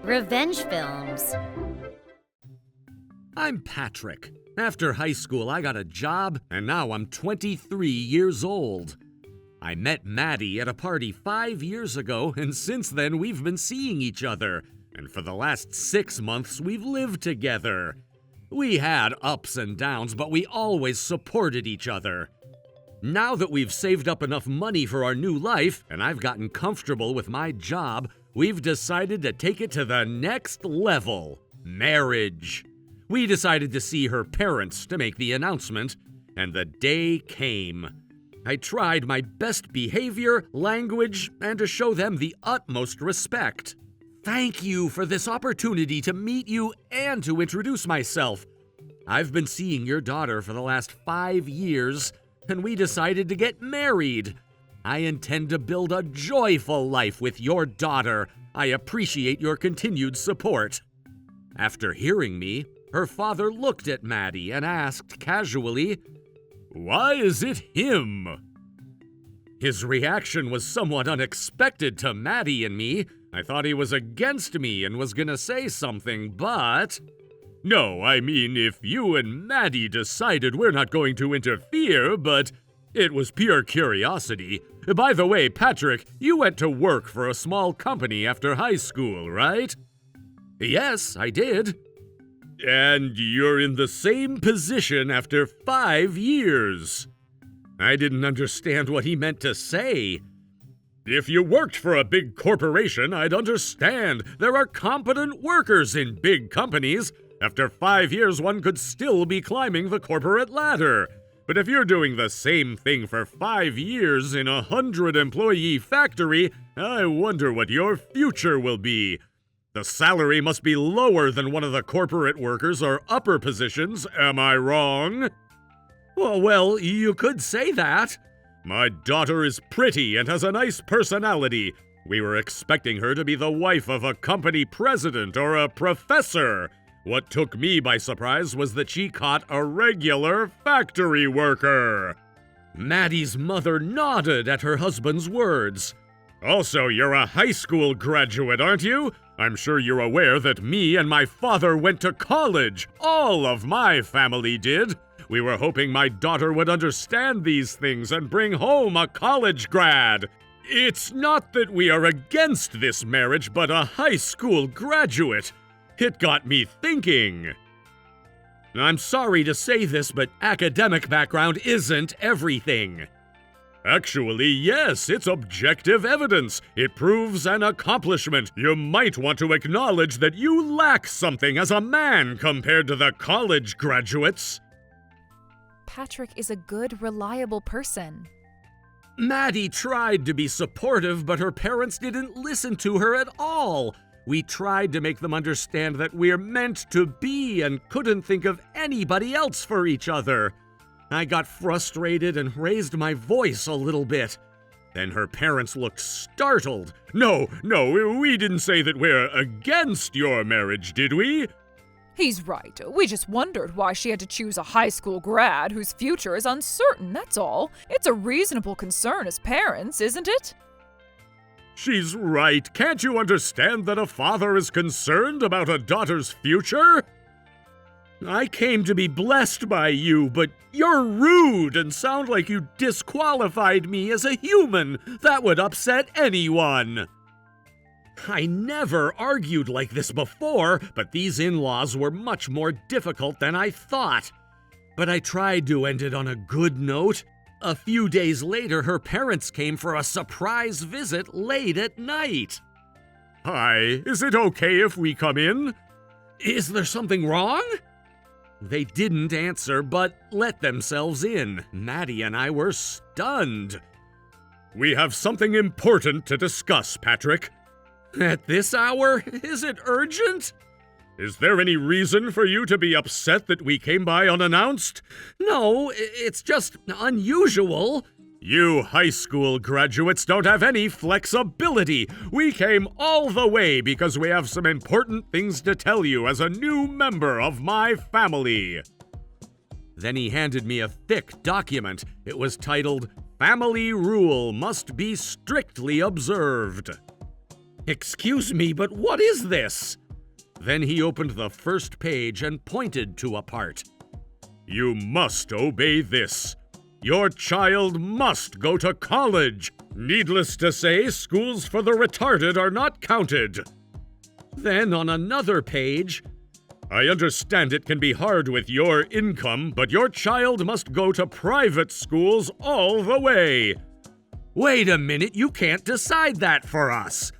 Revenge films. I'm Patrick. After high school, I got a job, and now I'm 23 years old. I met Maddie at a party 5 years ago, and since then we've been seeing each other. And for the last 6 months, we've lived together. We had ups and downs, but we always supported each other. Now that we've saved up enough money for our new life, and I've gotten comfortable with my job, we've decided to take it to the next level: marriage. We decided to see her parents to make the announcement, and the day came. I tried my best behavior, language, and to show them the utmost respect. Thank you for this opportunity to meet you and to introduce myself. I've been seeing your daughter for the last 5 years, and we decided to get married. I intend to build a joyful life with your daughter. I appreciate your continued support. After hearing me, her father looked at Maddie and asked casually, "Why is it him?" His reaction was somewhat unexpected to Maddie and me. I thought he was against me and was gonna say something, but... "No, I mean, if you and Maddie decided, we're not going to interfere, but it was pure curiosity. By the way, Patrick, you went to work for a small company after high school, right?" "Yes, I did." "And you're in the same position after 5 years." I didn't understand what he meant to say. "If you worked for a big corporation, I'd understand. There are competent workers in big companies. After 5 years, one could still be climbing the corporate ladder. But if you're doing the same thing for 5 years in a 100-employee factory, I wonder what your future will be. The salary must be lower than one of the corporate workers or upper positions, am I wrong?" Well, you could say that. "My daughter is pretty and has a nice personality. We were expecting her to be the wife of a company president or a professor. What took me by surprise was that she caught a regular factory worker." Maddie's mother nodded at her husband's words. "Also, you're a high school graduate, aren't you? I'm sure you're aware that me and my father went to college. All of my family did. We were hoping my daughter would understand these things and bring home a college grad. It's not that we are against this marriage, but a high school graduate. It got me thinking." I'm sorry to say this, but academic background isn't everything. "Actually, yes, it's objective evidence. It proves an accomplishment. You might want to acknowledge that you lack something as a man compared to the college graduates." Patrick is a good, reliable person. Maddie tried to be supportive, but her parents didn't listen to her at all. We tried to make them understand that we're meant to be and couldn't think of anybody else for each other. I got frustrated and raised my voice a little bit. Then her parents looked startled. No, we didn't say that we're against your marriage, did we?" He's right. We just wondered why she had to choose a high school grad whose future is uncertain, that's all. It's a reasonable concern as parents, isn't it? "She's right. Can't you understand that a father is concerned about a daughter's future?" "I came to be blessed by you, but you're rude and sound like you disqualified me as a human. That would upset anyone." I never argued like this before, but these in-laws were much more difficult than I thought. But I tried to end it on a good note. A few days later, her parents came for a surprise visit late at night. "Hi, is it okay if we come in?" "Is there something wrong?" They didn't answer, but let themselves in. Maddie and I were stunned. "We have something important to discuss, Patrick." "At this hour? Is it urgent?" "Is there any reason for you to be upset that we came by unannounced?" "No, it's just unusual." "You high school graduates don't have any flexibility. We came all the way because we have some important things to tell you as a new member of my family." Then he handed me a thick document. It was titled family rule must be strictly observed." "Excuse me, but what is this?" Then he opened the first page and pointed to a part. "You must obey this. Your child must go to college. Needless to say, schools for the retarded are not counted." Then on another page, "I understand it can be hard with your income, but your child must go to private schools all the way." "Wait a minute, you can't decide that for us."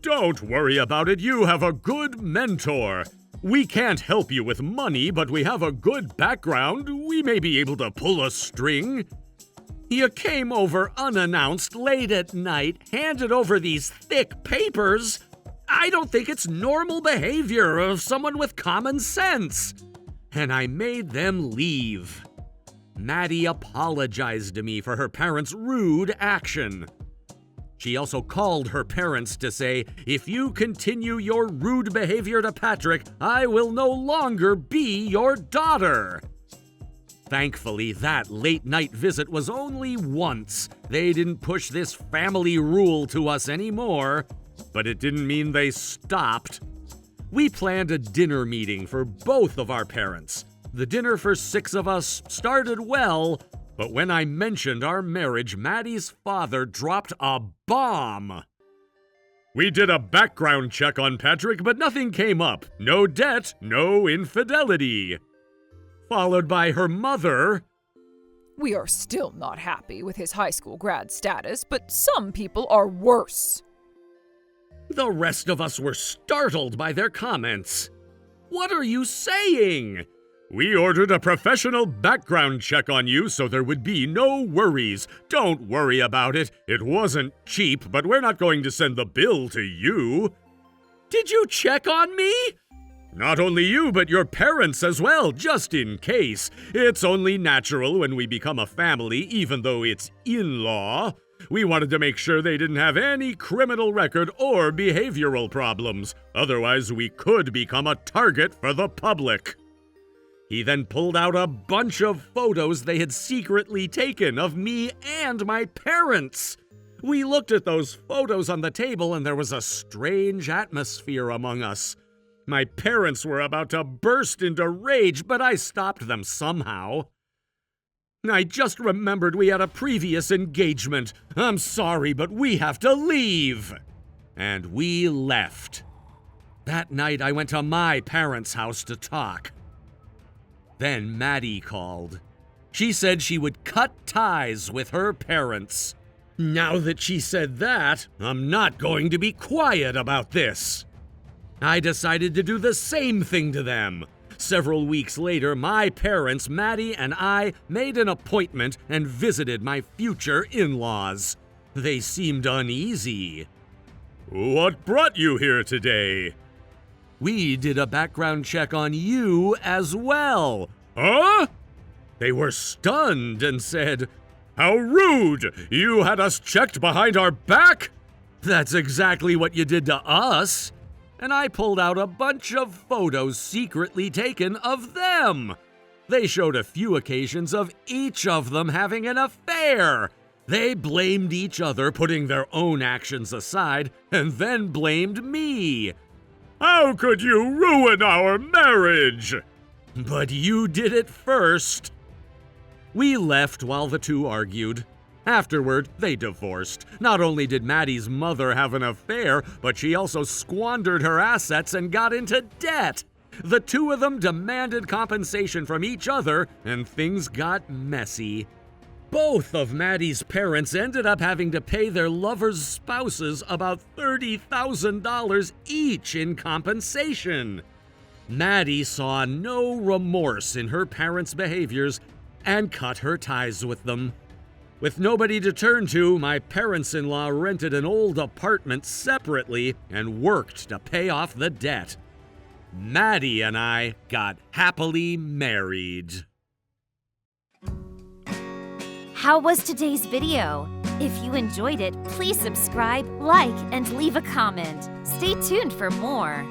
"Don't worry about it, you have a good mentor. We can't help you with money, but we have a good background. We may be able to pull a string." "You came over unannounced late at night, handed over these thick papers. I don't think it's normal behavior of someone with common sense." And I made them leave. Maddie apologized to me for her parents' rude action. She also called her parents to say, "If you continue your rude behavior to Patrick, I will no longer be your daughter." Thankfully, that late-night visit was only once. They didn't push this family rule to us anymore, but it didn't mean they stopped. We planned a dinner meeting for both of our parents. The dinner for 6 of us started well, but when I mentioned our marriage, Maddie's father dropped a bomb. "We did a background check on Patrick, but nothing came up. No debt, no infidelity." Followed by her mother, We are still not happy with his high school grad status, but some people are worse. The rest of us were startled by their comments. "What are you saying?" "We ordered a professional background check on you so there would be no worries. Don't worry about it. It wasn't cheap, but we're not going to send the bill to you." "Did you check on me?" "Not only you, but your parents as well, just in case. It's only natural when we become a family, even though it's in-law. We wanted to make sure they didn't have any criminal record or behavioral problems. Otherwise, we could become a target for the public." He then pulled out a bunch of photos they had secretly taken of me and my parents. We looked at those photos on the table, and there was a strange atmosphere among us. My parents were about to burst into rage, but I stopped them somehow. "I just remembered we had a previous engagement. I'm sorry, but we have to leave." And we left. That night, I went to my parents' house to talk. Then Maddie called. She said she would cut ties with her parents. Now that she said that, I'm not going to be quiet about this. I decided to do the same thing to them. Several weeks later, my parents, Maddie, and I made an appointment and visited my future in-laws. They seemed uneasy. "What brought you here today?" "We did a background check on you as well." "Huh?" They were stunned and said, "How rude! You had us checked behind our back?" "That's exactly what you did to us." And I pulled out a bunch of photos secretly taken of them. They showed a few occasions of each of them having an affair. They blamed each other, putting their own actions aside, and then blamed me. "How could you ruin our marriage?" "But you did it first." We left while the two argued. Afterward, they divorced. Not only did Maddie's mother have an affair, but she also squandered her assets and got into debt. The two of them demanded compensation from each other, and things got messy. Both of Maddie's parents ended up having to pay their lovers' spouses about $30,000 each in compensation. Maddie saw no remorse in her parents' behaviors and cut her ties with them. With nobody to turn to, my parents-in-law rented an old apartment separately and worked to pay off the debt. Maddie and I got happily married. How was today's video? If you enjoyed it, please subscribe, like, and leave a comment. Stay tuned for more.